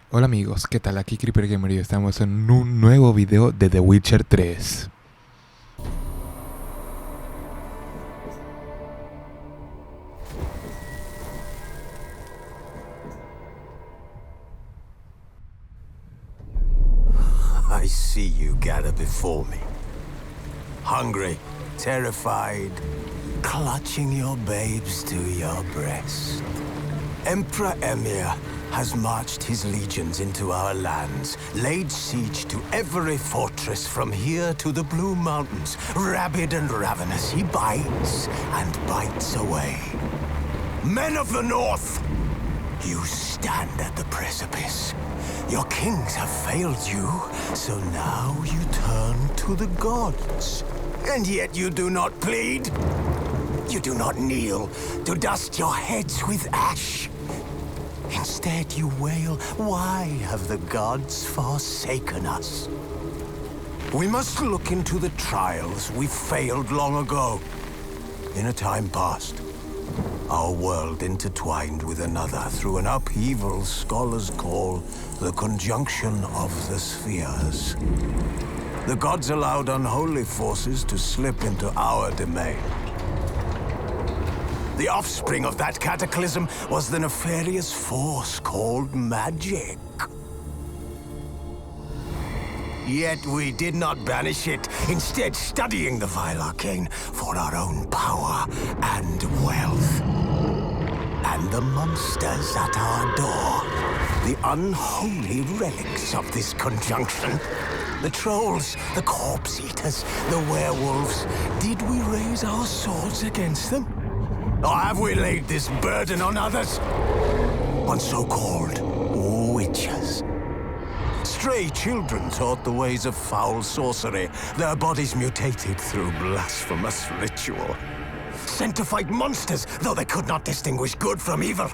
Hola amigos, ¿qué tal? Aquí Creeper Gamer y estamos en un nuevo video de The Witcher 3. I see you gather before me. Hungry, terrified, clutching your babes to your breast. Emperor Emir has marched his legions into our lands, laid siege to every fortress from here to the Blue Mountains. Rabid and ravenous, he bites and bites away. Men of the North, you stand at the precipice. Your kings have failed you, so now you turn to the gods. And yet you do not plead. You do not kneel to dust your heads with ash. Instead you wail, why have the gods forsaken us? We must look into the trials we failed long ago. In a time past, our world intertwined with another through an upheaval scholars call the conjunction of the spheres. The gods allowed unholy forces to slip into our domain. The offspring of that cataclysm was the nefarious force called magic. Yet we did not banish it, instead studying the vile arcane for our own power and wealth. And the monsters at our door, the unholy relics of this conjunction. The trolls, the corpse eaters, the werewolves. Did we raise our swords against them? Or have we laid this burden on others? On so-called witches. Stray children taught the ways of foul sorcery, their bodies mutated through blasphemous ritual. Sent to fight monsters, though they could not distinguish good from evil.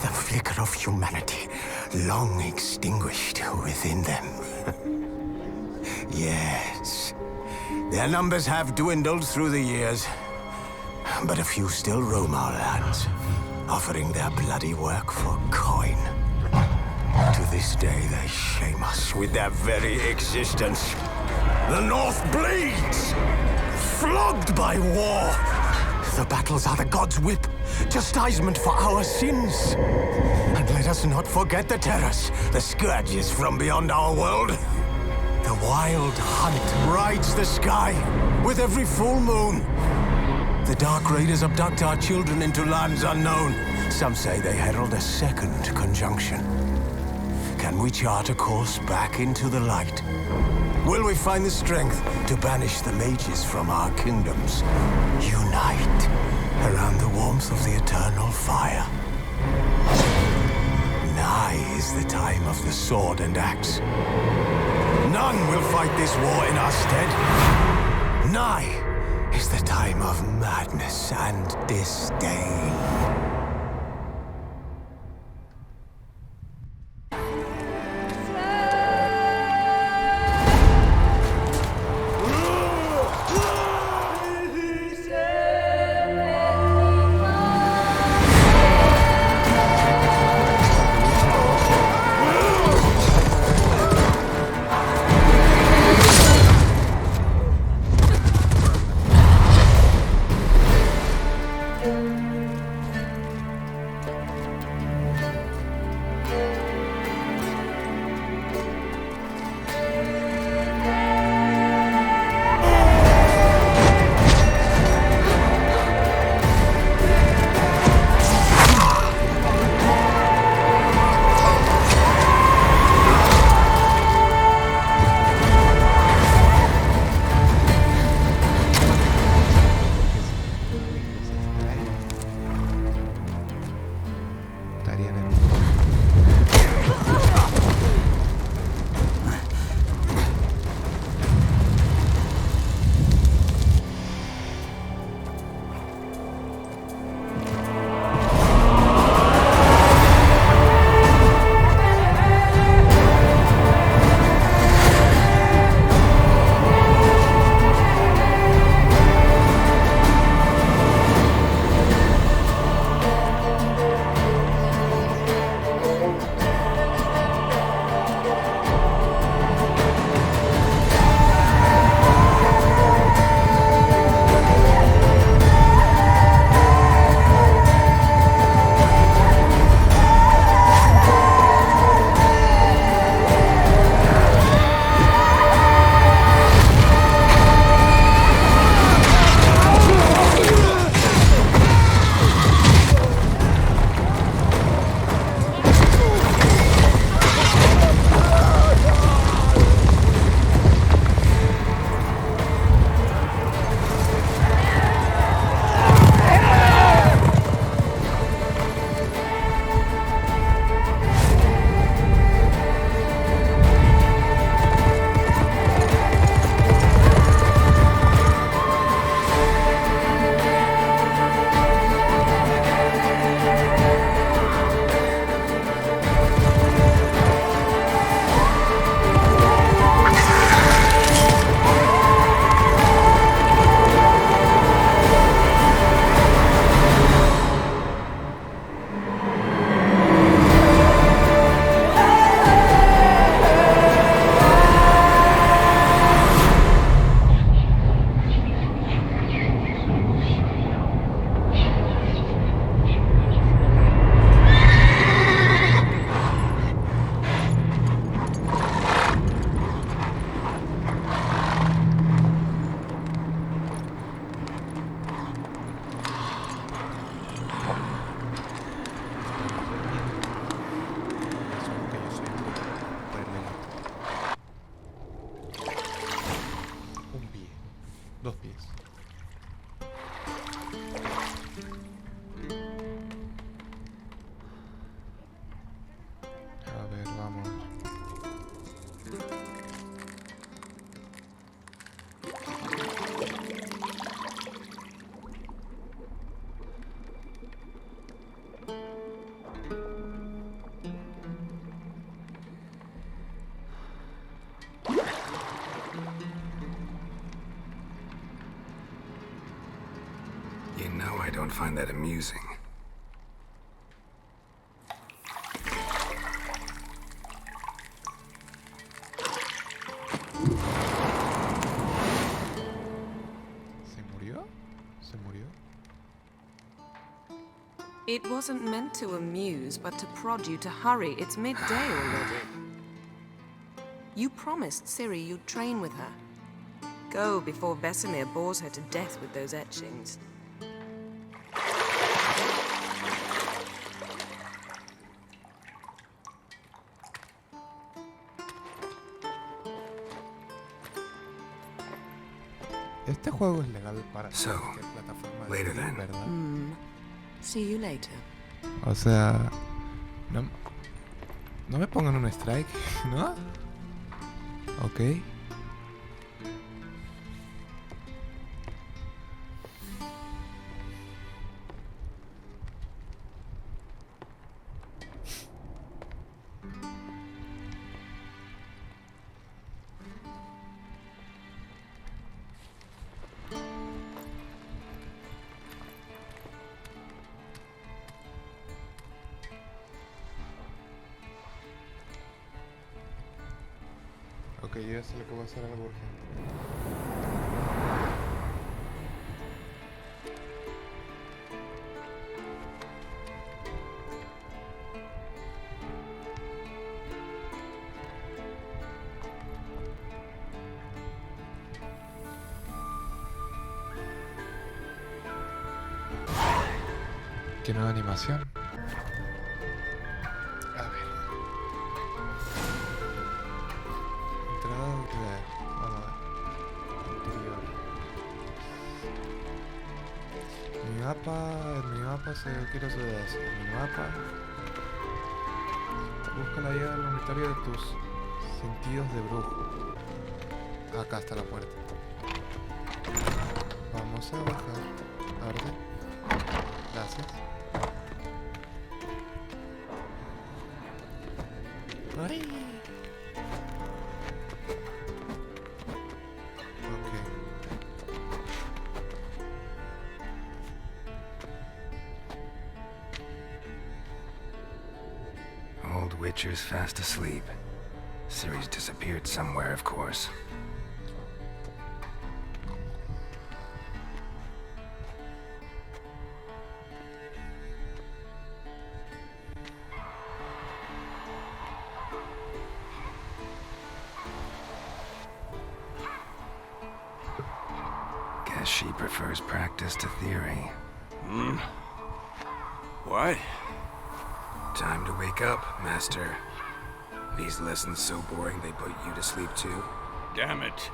The flicker of humanity, long extinguished within them. Yes, their numbers have dwindled through the years. But a few still roam our lands, offering their bloody work for coin. To this day, they shame us with their very existence. The North bleeds, flogged by war. The battles are the gods' whip, chastisement for our sins. And let us not forget the terrors, the scourges from beyond our world. The wild hunt rides the sky with every full moon. The Dark Raiders abduct our children into lands unknown. Some say they herald a second conjunction. Can we chart a course back into the light? Will we find the strength to banish the mages from our kingdoms? Unite around the warmth of the eternal fire. Nigh is the time of the sword and axe. None will fight this war in our stead. Nigh is the time of madness and disdain. I don't find that amusing. ¿Se murió? ¿Se murió? It wasn't meant to amuse, but to prod you to hurry. It's midday already. You promised Ciri you'd train with her. Go before Vesemir bores her to death with those etchings. Este juego es legal para So, cualquier plataforma de later Steam, then. ¿verdad? See you later. O sea, no me pongan un strike, ¿no? Ok. Ok, yo ya sé lo que voy a hacer algo urgente. ¿Qué nueva animación? A ver. Entrada de... Vamos a ver. Interior. En mi mapa se quiero hacer eso. En mi mapa. Busca la llave al dormitorio de tus sentidos de brujo. Acá está la puerta. Vamos a bajar. Abre. Gracias. ¡Ay! Ok. Old Witcher's fast asleep. Ciri's disappeared somewhere, of course. Guess she prefers practice to theory. What? Time to wake up, Master. These lessons so boring they put you to sleep too? Damn it.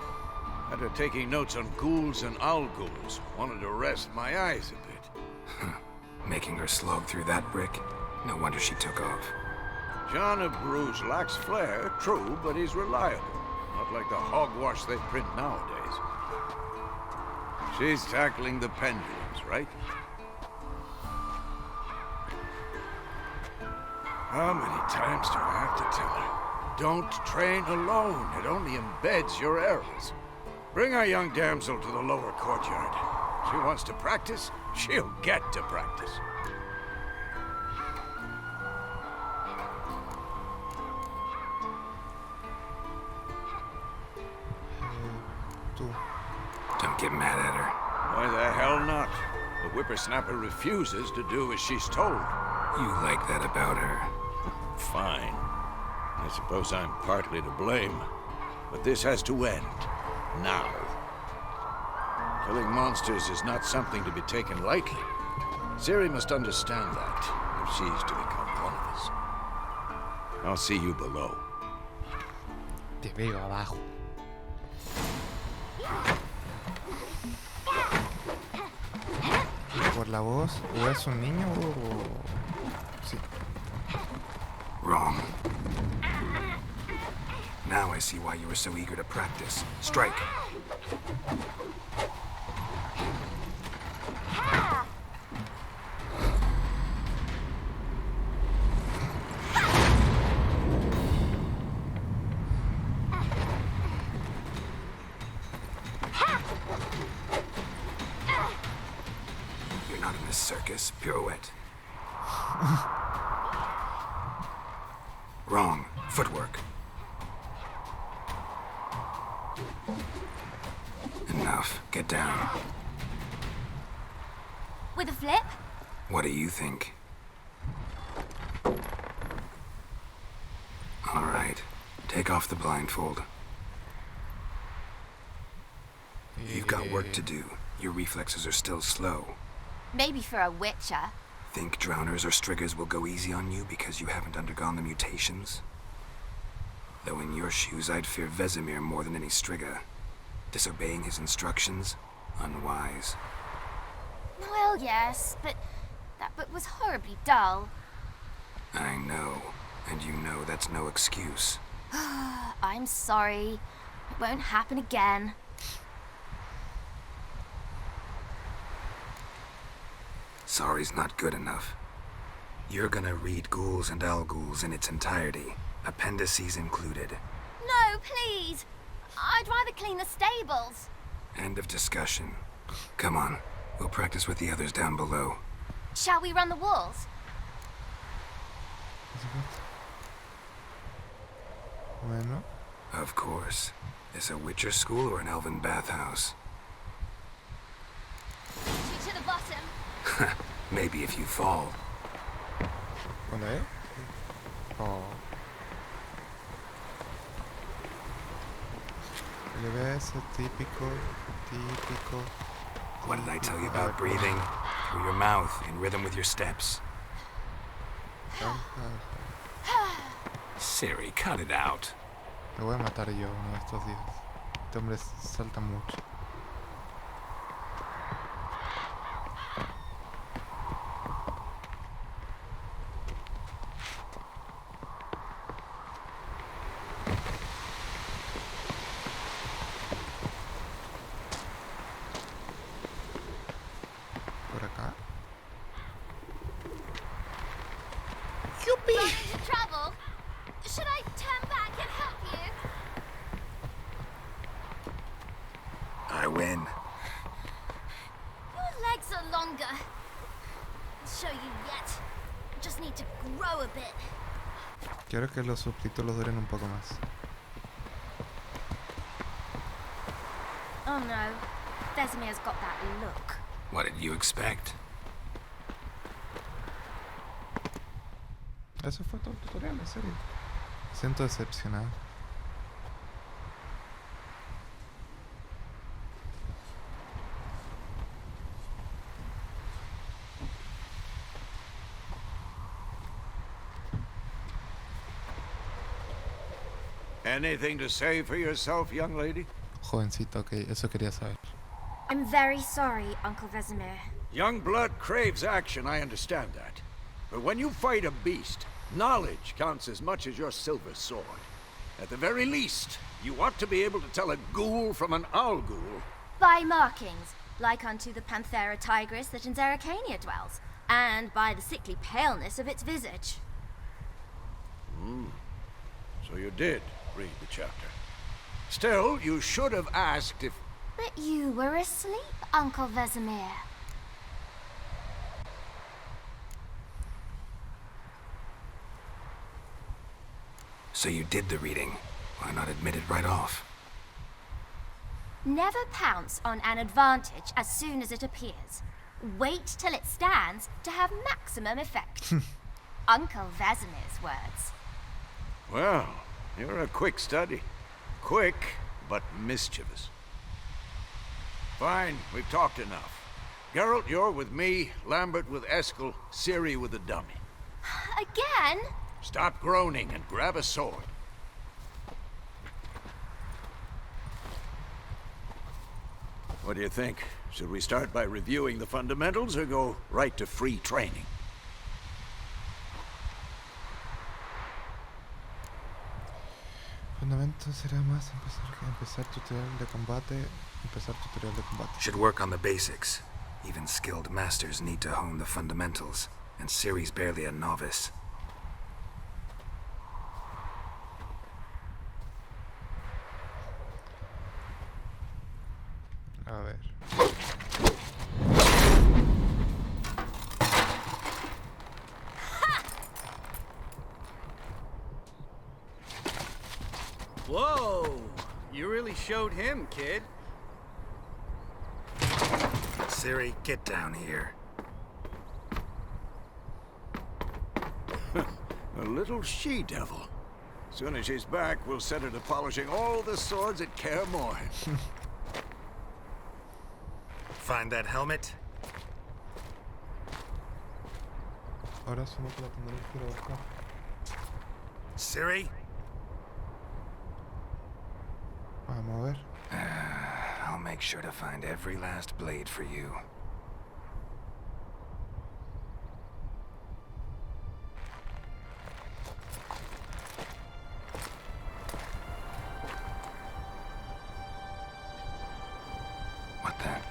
After taking notes on ghouls and owl ghouls, wanted to rest my eyes a bit. Making her slog through that brick? No wonder she took off. John of Bruges lacks flair, true, but he's reliable. Not like the hogwash they print nowadays. She's tackling the pendulums, right? How many times do I have to tell her? Don't train alone. It only embeds your errors. Bring our young damsel to the lower courtyard. She wants to practice, she'll get to practice. Tú. Don't get mad at her. Why the hell not? The whippersnapper refuses to do as she's told. You like that about her. Fine. I suppose I'm partly to blame. But this has to end. Now. Killing monsters is not something to be taken lightly. Ciri must understand that, if she's to become one of us. I'll see you below. Te veo abajo. Por la voz, o es un niño o... Sí. Wrong. Now I see why you were so eager to practice. Strike. You're not in the circus pirouette. Wrong. Footwork. Enough. Get down. With a flip? What do you think? All right. Take off the blindfold. You've got work to do. Your reflexes are still slow. Maybe for a witcher. Think drowners or striggers will go easy on you because you haven't undergone the mutations? Though in your shoes, I'd fear Vesemir more than any strigger. Disobeying his instructions? Unwise. Well, yes, but that book was horribly dull. I know. And you know that's no excuse. I'm sorry. It won't happen again. Sorry's not good enough. You're gonna read Ghouls and Al-Ghouls in its entirety, appendices included. No, please! I'd rather clean the stables. End of discussion. Come on, we'll practice with the others down below. Shall we run the walls? Bueno. Of course. Is a Witcher school or an elven bathhouse? You to the bottom. Maybe if you fall. ¿Cuándo es? Oh. Le ve ese típico. What did I tell you about breathing? Through your mouth, in rhythm with your steps. Siri, cut it out. Lo voy a matar yo uno de estos días. Este hombre salta mucho. Por acá. Run into trouble? Should I turn back and help you? I win. Your legs are longer. I'll show you yet. Just need to grow a bit. Quiero que los subtítulos duren un poco más. Oh no. Vesemir's got that look. What did you expect? Eso fue todo el tutorial, en serio. Me siento decepcionado. Anything to say for yourself, young lady? Jovencito, ok, eso quería saber. I'm very sorry, Uncle Vesemir. Young blood craves action, I understand that. But when you fight a beast, knowledge counts as much as your silver sword. At the very least, you ought to be able to tell a ghoul from an owl-ghoul. By markings, like unto the Panthera tigris that in Zeracania dwells, and by the sickly paleness of its visage. So you did read the chapter. Still, you should have asked if... But you were asleep, Uncle Vesemir. So you did the reading. Why not admit it right off? Never pounce on an advantage as soon as it appears. Wait till it stands to have maximum effect. Uncle Vesemir's words. Well, you're a quick study. Quick, but mischievous. Fine, we've talked enough. Geralt, you're with me, Lambert with Eskel, Ciri with the dummy. Again? Stop groaning and grab a sword. What do you think? Should we start by reviewing the fundamentals or go right to free training? Fundamento será más empezar tutorial de combate. Empezar tutorial de combate. Should work on the basics. Even skilled masters need to hone the fundamentals, and Ciri's barely a novice. A ver. Whoa! You really showed him, kid. Siri, get down here. A little she-devil. Soon as she's back, we'll set her to polishing all the swords at Kaer Morhen. Find that helmet? Ahora asumo que la tendremos que ir a buscar. Siri? Vamos a ver. I'll make sure to find every last blade for you. What the?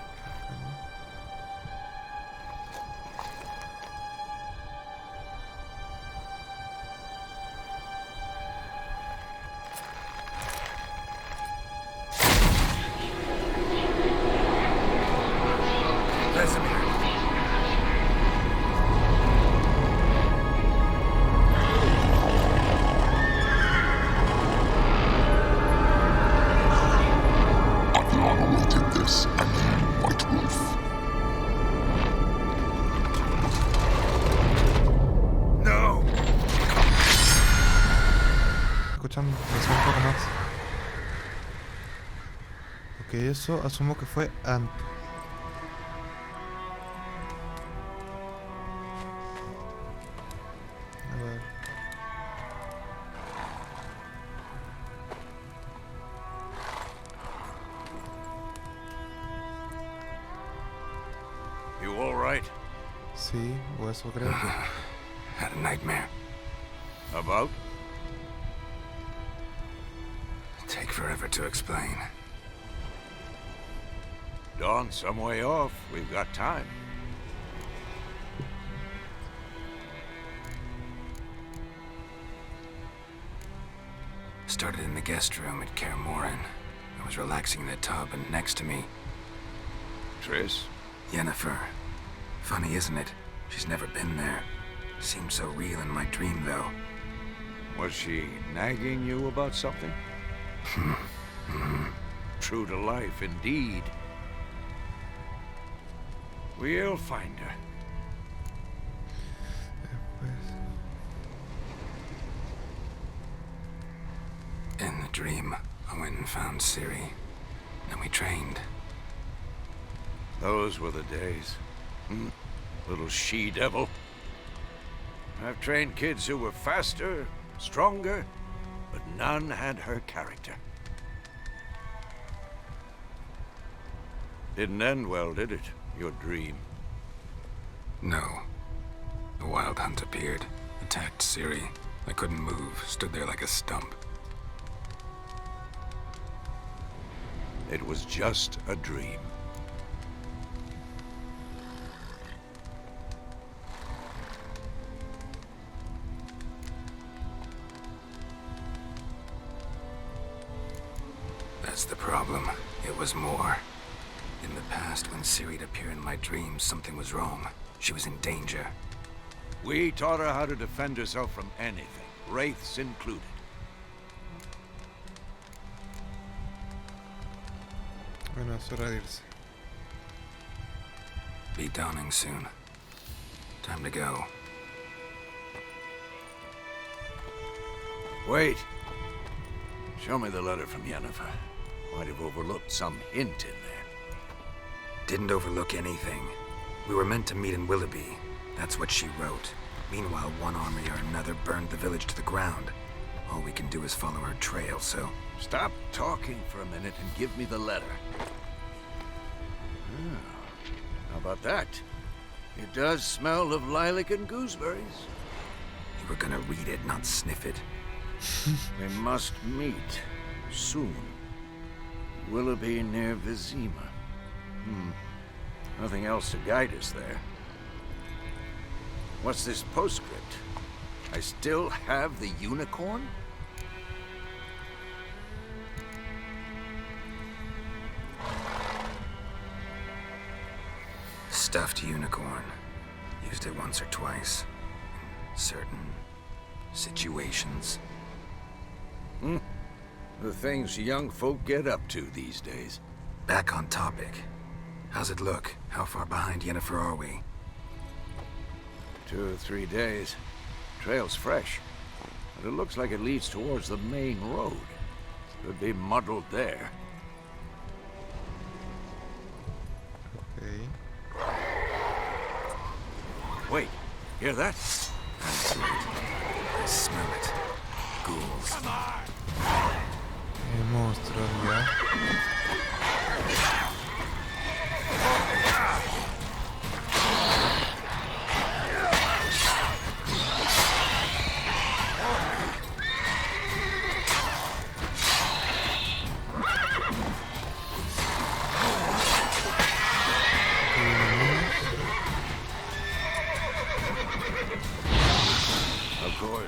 Escuchan, me suena un poco más. Ok, eso asumo que fue antes. A ver. You all right? Sí, o eso creo. Had a nightmare. About? Take forever to explain. Dawn's some way off. We've got time. Started in the guest room at Kaer Morhen. I was relaxing in the tub, and next to me, Triss? Yennefer. Funny, isn't it? She's never been there. Seemed so real in my dream, though. Was she nagging you about something? True to life, indeed. We'll find her. In the dream, I went and found Ciri. Then we trained. Those were the days. Little she-devil. I've trained kids who were faster, stronger, but none had her character. Didn't end well, did it? Your dream? No. The Wild Hunt appeared, attacked Ciri. I couldn't move, stood there like a stump. It was just a dream. That's the problem. It was more. In the past, when Ciri'd appear in my dreams, something was wrong. She was in danger. We taught her how to defend herself from anything, wraiths included. Bueno, es hora de irse. Be dawning soon. Time to go. Wait. Show me the letter from Yennefer. Might have overlooked some hint in there. Didn't overlook anything. We were meant to meet in Willoughby. That's what she wrote. Meanwhile, one army or another burned the village to the ground. All we can do is follow her trail, so... Stop talking for a minute and give me the letter. How about that? It does smell of lilac and gooseberries. You were gonna read it, not sniff it. We must meet soon. Willoughby near Vizima. Nothing else to guide us there. What's this postscript? I still have the unicorn? Stuffed unicorn. Used it once or twice. In certain situations. The things young folk get up to these days. Back on topic. How's it look? How far behind Yennefer are we? 2 or 3 days. Trail's fresh, but it looks like it leads towards the main road. Could be muddled there. Okay. Wait, hear that? I see it. I smell it. Ghouls. Monstruos ya.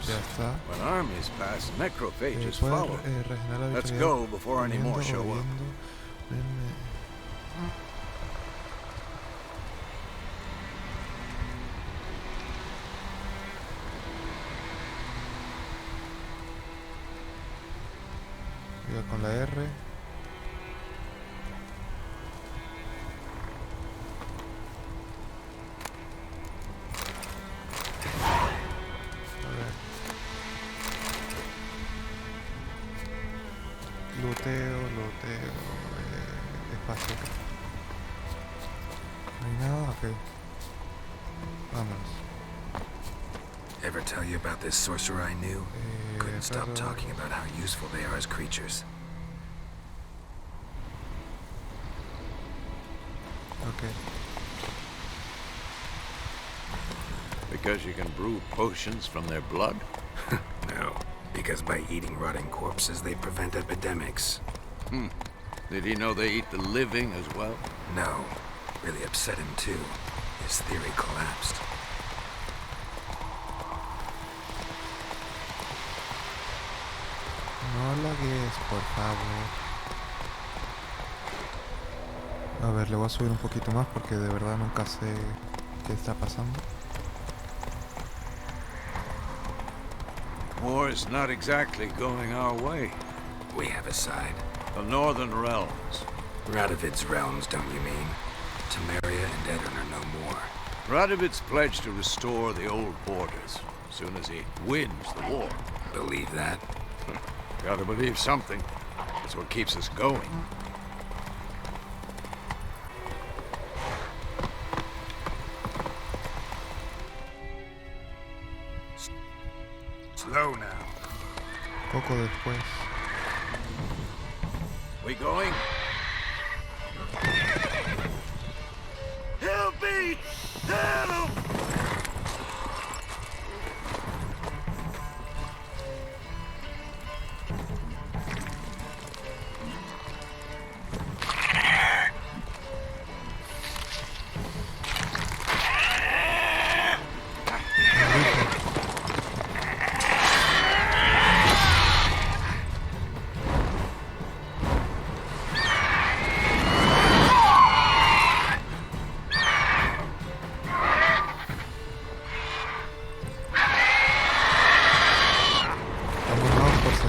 Ya está. When armies pass, necrophages Poder follow. regenerar la Let's vitalidad go before any more show up. Ya con la R. Luteo, espacio. No hay nada, ok. Vámonos. Ever tell you about this sorcerer I knew? Couldn't stop pero- talking about how useful they are as creatures. Ok. Because you can brew potions from their blood? No, because by eating rotting corpses, they prevent epidemics. Did he know they eat the living as well? No, really upset him too. His theory collapsed. No lagues, por favor. A ver, le voy a subir un poquito más porque de verdad nunca sé qué está pasando. War's not exactly going our way. We have a side. The Northern Realms. Radovid's realms, don't you mean? Temeria and Edirn are no more. Radovid's pledged to restore the old borders as soon as he wins the war. Believe that? Gotta believe something. That's what keeps us going. Slow now. Poco después. We going? Help me! Help!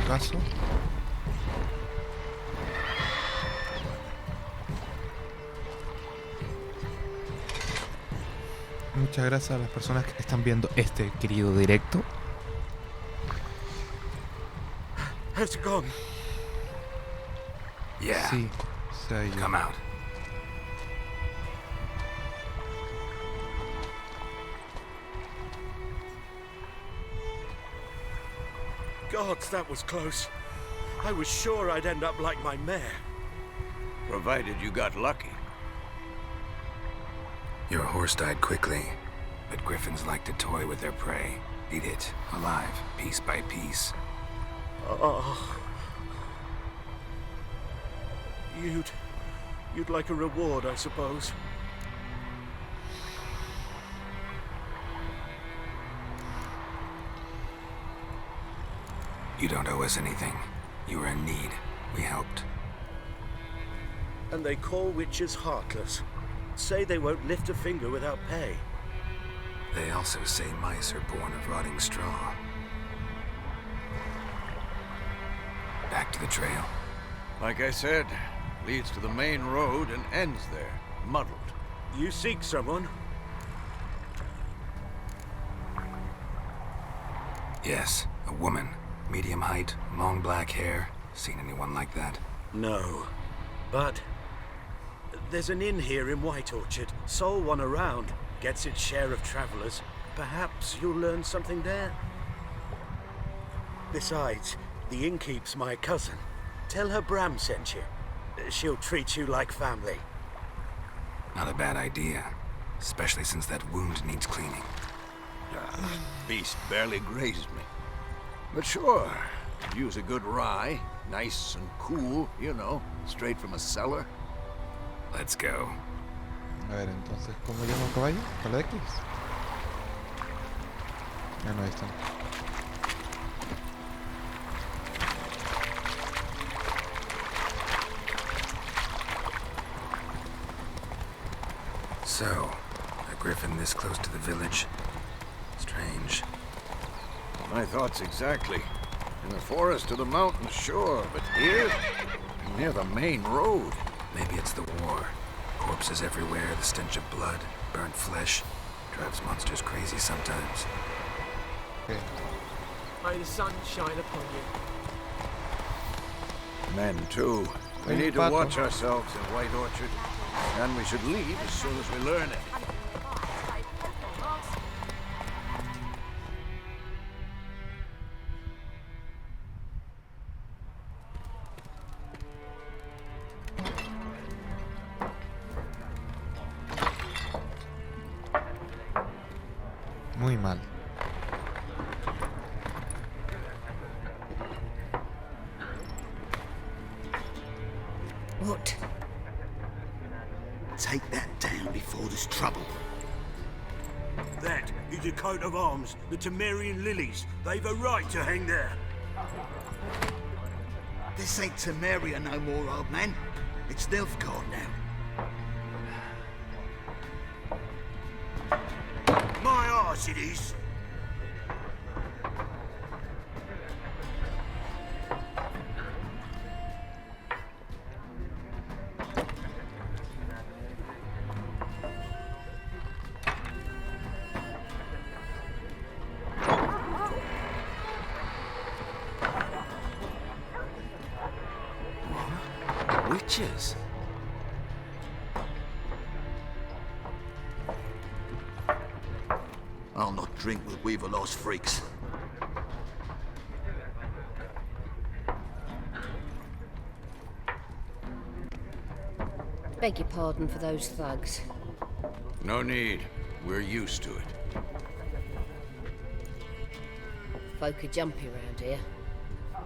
Caso. Muchas gracias a las personas que están viendo este querido directo. Has it gone? Yeah. Sí, se ha ido. Come out. Gods, that was close. I was sure I'd end up like my mare. Provided you got lucky. Your horse died quickly, but griffins like to toy with their prey. Eat it, alive, piece by piece. Oh. You'd like a reward, I suppose. You don't owe us anything. You were in need. We helped. And they call witches heartless. Say they won't lift a finger without pay. They also say mice are born of rotting straw. Back to the trail. Like I said, leads to the main road and ends there, muddled. You seek someone? Yes, a woman. Medium height, long black hair. Seen anyone like that? No. But there's an inn here in White Orchard. Sole one around. Gets its share of travelers. Perhaps you'll learn something there. Besides, the innkeep's my cousin. Tell her Bram sent you. She'll treat you like family. Not a bad idea. Especially since that wound needs cleaning. Beast barely grazed me. But sure, could use a good rye. Nice and cool, you know, straight from a cellar. Let's go. A ver, entonces, ¿cómo llamo un caballo? ¿Con la X? Ah, no, ahí están. So, a griffin this close to the village. Strange. My thoughts exactly. In the forest or the mountains, sure, but here? Near the main road. Maybe it's the war. Corpses everywhere, the stench of blood, burnt flesh. Drives monsters crazy sometimes. Okay. May the sun shine upon you. Men, too. We Hey, need to Pato. watch ourselves in White Orchard. And we should leave as soon as we learn it. Muy mal. What? Take that down before there's trouble. That is a coat of arms, the Temerian lilies. They've a right to hang there. This ain't Temeria no more, old man. It's Nilfgaard now. My arse it is. Witches? I'll not drink with Weaver-lost freaks. Beg your pardon for those thugs. No need. We're used to it. Folk are jumpy around here.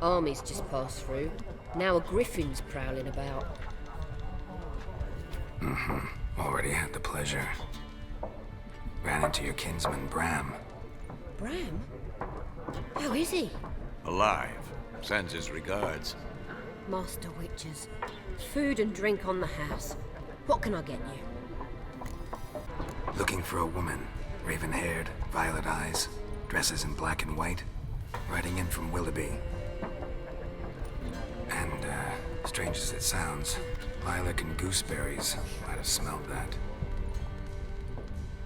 Armies just passed through. Now a griffin's prowling about. Already had the pleasure. Ran into your kinsman, Bram. Bram? How is he? Alive. Sends his regards. Master Witches. Food and drink on the house. What can I get you? Looking for a woman. Raven-haired, violet eyes, dresses in black and white. Riding in from Willoughby. And, strange as it sounds, lilac and gooseberries might have smelled that.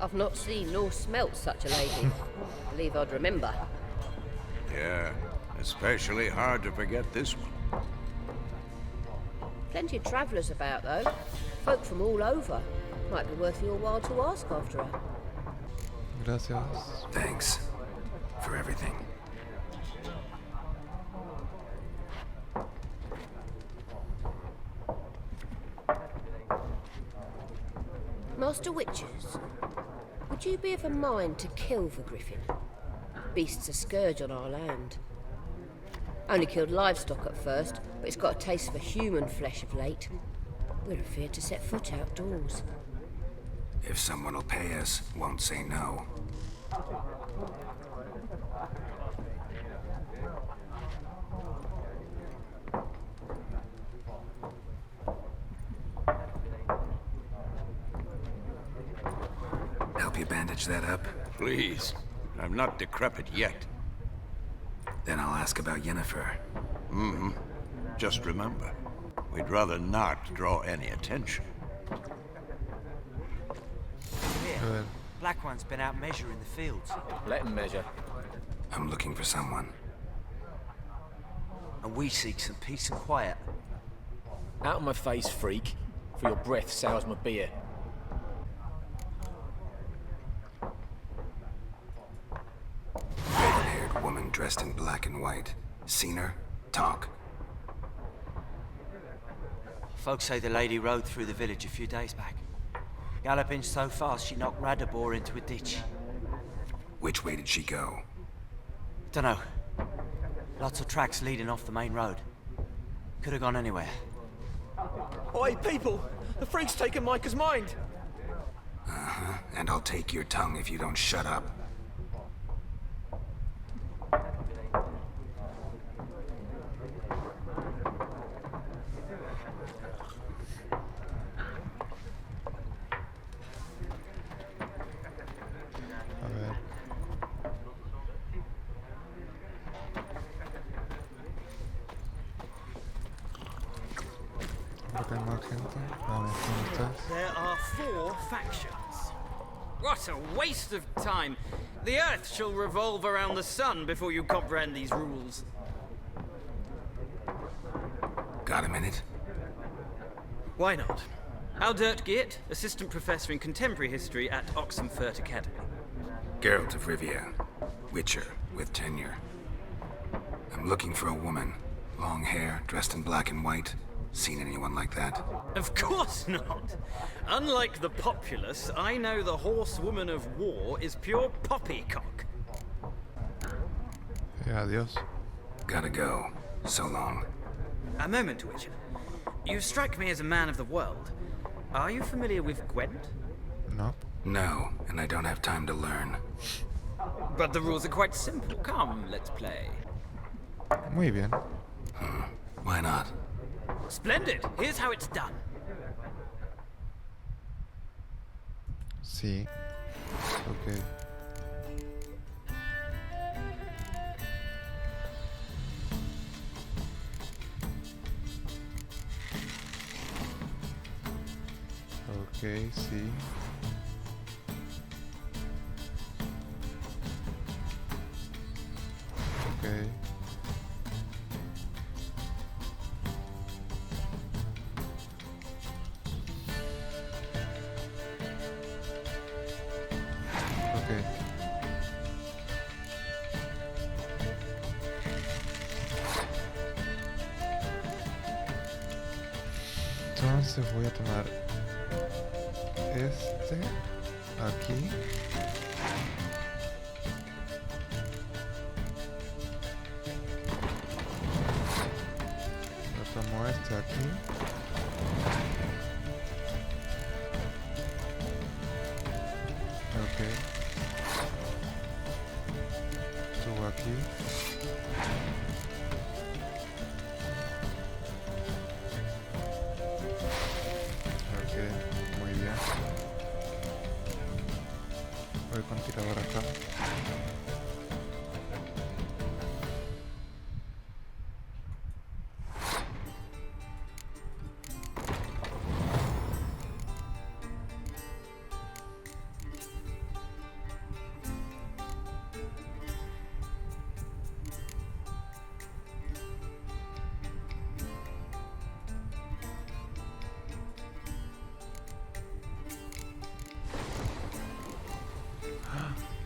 I've not seen nor smelt such a lady. Believe I'd remember. Yeah, especially hard to forget this one. Plenty of travellers about, though. Folk from all over. Might be worth your while to ask after her. Gracias. Thanks for everything. Master Witches, would you be of a mind to kill the griffin? Beast's a scourge on our land. Only killed livestock at first, but it's got a taste for human flesh of late. We're afeard to set foot outdoors. If someone will pay us, won't say no. Help you bandage that up? Please. I'm not decrepit yet. Then I'll ask about Yennefer. Just remember, we'd rather not draw any attention. A ver. Black one's been out measuring the fields. Let him measure. I'm looking for someone. And we seek some peace and quiet. Out of my face, freak. For your breath sours my beer. Red-haired woman dressed in black and white. Seen her? Talk. Folks say the lady rode through the village a few days back. Galloping so fast she knocked Radabor into a ditch. Which way did she go? Dunno. Lots of tracks leading off the main road. Could have gone anywhere. Oi, people! The freak's taken Micah's mind! Uh-huh. And I'll take your tongue if you don't shut up. A ver. Creo que hay más gente. Vamos, ¿cómo estás? There are 4 factions. What a waste of time. The Earth shall revolve around the sun before you comprehend these rules. Got a minute? Why not? Aldert Geert, Assistant Professor in Contemporary History at Oxenfurt Academy. Geralt of Rivia. Witcher, with tenure. I'm looking for a woman. Long hair, dressed in black and white. Seen anyone like that? Of course not. Unlike the populace, I know the horsewoman of war is pure poppycock. Adiós. Gotta go. So long. A moment, Witcher. You strike me as a man of the world. Are you familiar with Gwent? No. No, and I don't have time to learn. But the rules are quite simple. Come, let's play. Muy bien. Why not? Splendid. Here's how it's done. Sí. Ok. Ok, sí. Ok. Ok. Entonces voy a tomar este aquí. Yo tomo este aquí. Ok. Subo aquí. Ok, muy bien. Voy con tirador acá.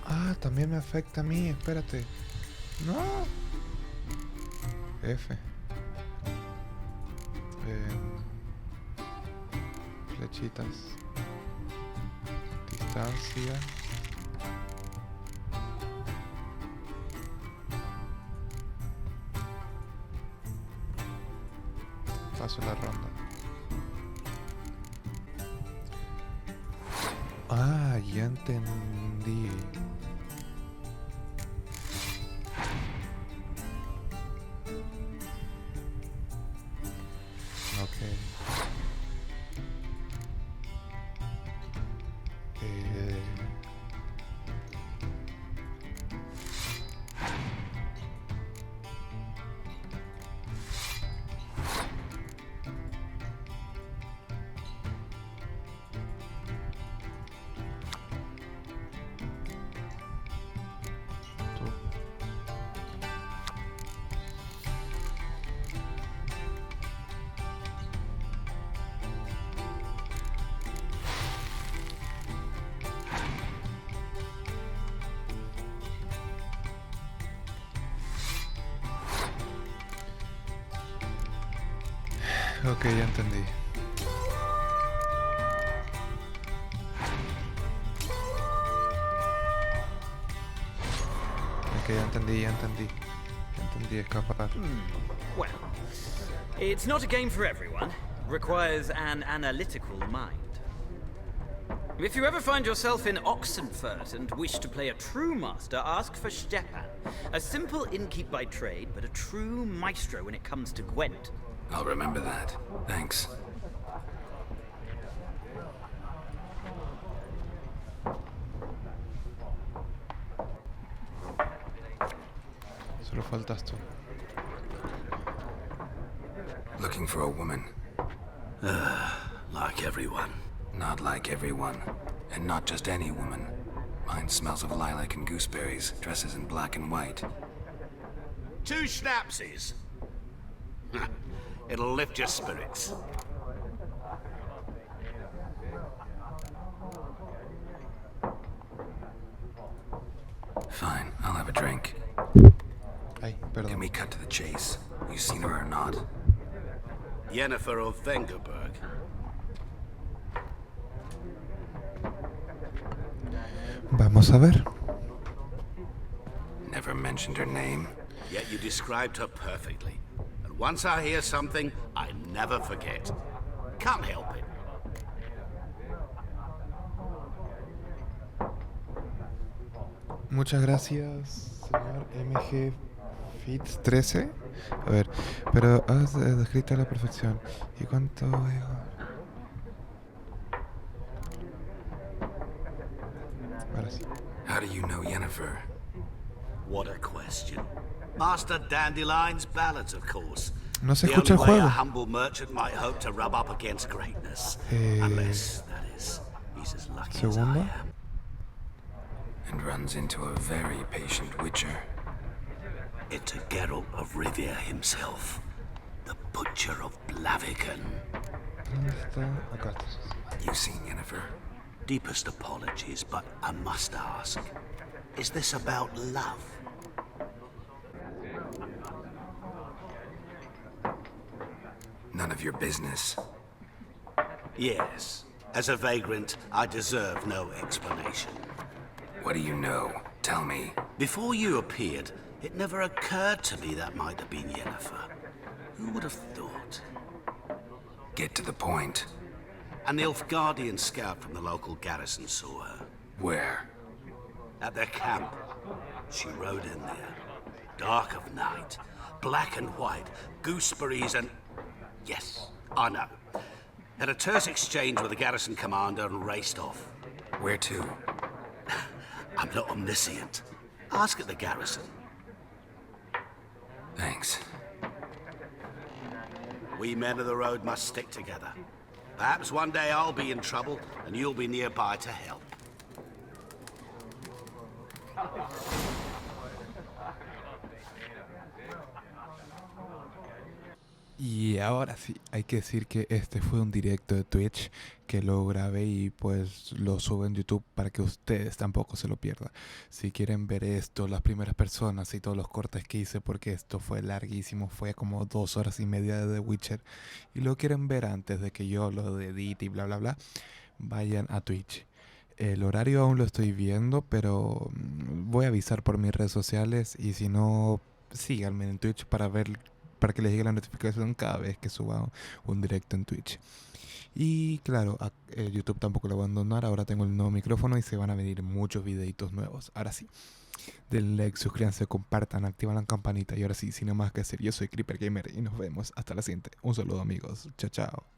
Ah, también me afecta a mí, espérate. No. F. Flechitas. Distancia. Paso la ronda. Ah, ya entendí. Okay. Ok, ya entendí. Ok, ya entendí escapar. Well, it's not a game for everyone. Requires an analytical mind. If you ever find yourself in Oxenfurt and wish to play a true master, ask for Stepan. A simple innkeep by trade, but a true maestro when it comes to Gwent. I'll remember that. Thanks. Solo faltas tú. Looking for a woman. Like everyone. Not like everyone. And not just any woman. Mine smells of lilac and gooseberries, dresses in black and white. 2 schnapsies. It'll lift your spirits. Fine, I'll have a drink. Ay, perdón. Can we cut to the chase? You seen her or not? Yennefer of Vengerberg. Vamos a ver. Never mentioned her name. Yet you described her perfectly. And once I hear something, I never forget. Can't help it. Muchas gracias, señor MG Fitz 13. A ver, pero has descrito a la perfección. ¿Y cuánto? Ahora sí. How do you know Yennefer? What a question. Master Dandelion's ballads, of course. No se The escucha el only way juego. a humble merchant might hope to rub up against greatness. Unless, that is, he's as lucky as I Segunda. am. And runs into a very patient witcher. It's a Geralt of Rivia himself. The Butcher of Blaviken. ¿Dónde está? Acá está. You seen Yennefer? Deepest apologies, but I must ask. Is this about love? None of your business. Yes. As a vagrant, I deserve no explanation. What do you know? Tell me. Before you appeared, it never occurred to me that might have been Yennefer. Who would have thought? Get to the point. An Nilfgaardian scout from the local garrison saw her. Where? At their camp. She rode in there. Dark of night. Black and white. Gooseberries and... Yes, I know. Had a terse exchange with the garrison commander and raced off. Where to? I'm not omniscient. Ask at the garrison. Thanks. We men of the road must stick together. Perhaps one day I'll be in trouble and you'll be nearby to help. Y ahora sí, hay que decir que este fue un directo de Twitch que lo grabé y pues lo subo en YouTube para que ustedes tampoco se lo pierdan. Si quieren ver esto, las primeras personas y todos los cortes que hice, porque esto fue larguísimo, fue como 2 horas y media de The Witcher, y lo quieren ver antes de que yo lo edite y bla bla bla, vayan a Twitch. El horario aún lo estoy viendo, pero voy a avisar por mis redes sociales, y si no, síganme en Twitch para que les llegue la notificación cada vez que suba un directo en Twitch. Y claro, YouTube tampoco lo voy a abandonar. Ahora tengo el nuevo micrófono y se van a venir muchos videitos nuevos. Ahora sí, denle like, suscríbanse, compartan, activan la campanita. Y ahora sí, sin nada más que decir, yo soy Creeper Gamer y nos vemos hasta la siguiente. Un saludo, amigos. Chao, chao.